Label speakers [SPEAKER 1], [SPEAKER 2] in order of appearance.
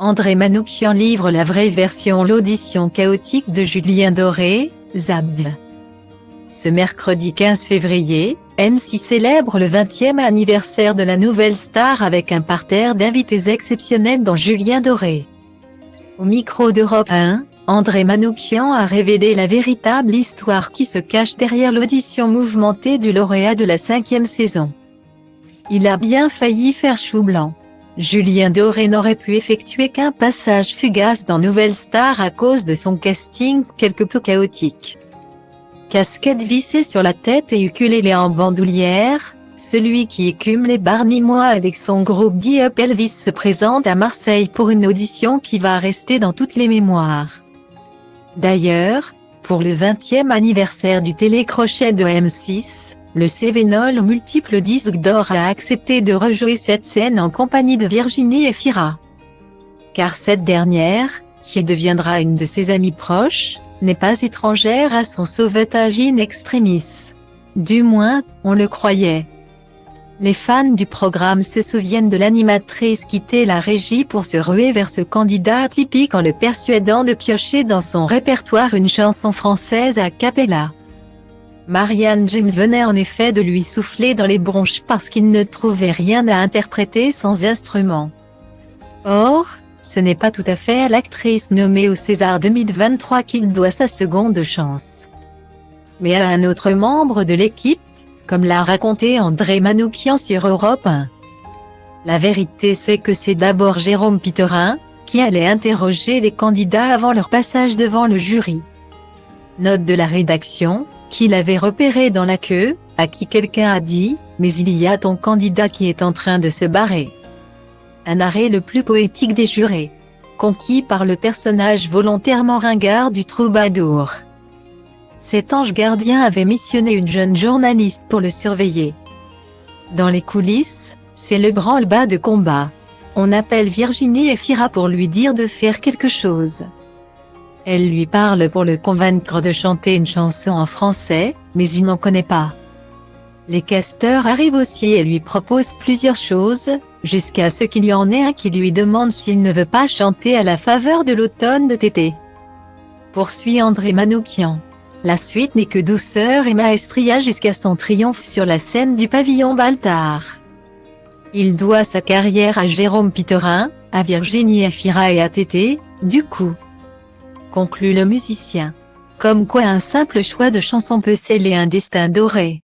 [SPEAKER 1] André Manoukian livre la vraie version. L'audition chaotique de Julien Doré, Zabd. Ce mercredi 15 février, M6 célèbre le 20e anniversaire de la nouvelle star avec un parterre d'invités exceptionnels dont Julien Doré. Au micro d'Europe 1, André Manoukian a révélé la véritable histoire qui se cache derrière l'audition mouvementée du lauréat de la 5e saison. Il a bien failli faire chou blanc. Julien Doré n'aurait pu effectuer qu'un passage fugace dans Nouvelle Star à cause de son casting quelque peu chaotique. Casquette vissée sur la tête et ukulélé en bandoulière, celui qui écume les Barnimois avec son groupe The Up Elvis se présente à Marseille pour une audition qui va rester dans toutes les mémoires. D'ailleurs, pour le 20e anniversaire du télécrochet de M6, le Cévenol aux multiples disques d'or a accepté de rejouer cette scène en compagnie de Virginie Efira. Car cette dernière, qui deviendra une de ses amies proches, n'est pas étrangère à son sauvetage in extremis. Du moins, on le croyait. Les fans du programme se souviennent de l'animatrice quitter la régie pour se ruer vers ce candidat atypique en le persuadant de piocher dans son répertoire une chanson française a cappella. Marianne James venait en effet de lui souffler dans les bronches parce qu'il ne trouvait rien à interpréter sans instrument. Or, ce n'est pas tout à fait à l'actrice nommée au César 2023 qu'il doit sa seconde chance, mais à un autre membre de l'équipe, comme l'a raconté André Manoukian sur Europe 1. La vérité c'est que c'est d'abord Jérôme Pitterin, qui allait interroger les candidats avant leur passage devant le jury. Note de la rédaction, qu'il avait repéré dans la queue, à qui quelqu'un a dit « Mais il y a ton candidat qui est en train de se barrer ». Un arrêt le plus poétique des jurés, conquis par le personnage volontairement ringard du troubadour. Cet ange gardien avait missionné une jeune journaliste pour le surveiller. Dans les coulisses, c'est le branle-bas de combat. On appelle Virginie Efira pour lui dire de faire quelque chose. Elle lui parle pour le convaincre de chanter une chanson en français, mais il n'en connaît pas. Les casteurs arrivent aussi et lui proposent plusieurs choses, jusqu'à ce qu'il y en ait un qui lui demande s'il ne veut pas chanter à la faveur de l'automne de Tété. Poursuit André Manoukian. La suite n'est que douceur et maestria jusqu'à son triomphe sur la scène du pavillon Baltard. Il doit sa carrière à Jérôme Pitterin, à Virginie Efira et à Tété, du coup. Conclut le musicien. Comme quoi un simple choix de chanson peut sceller un destin doré.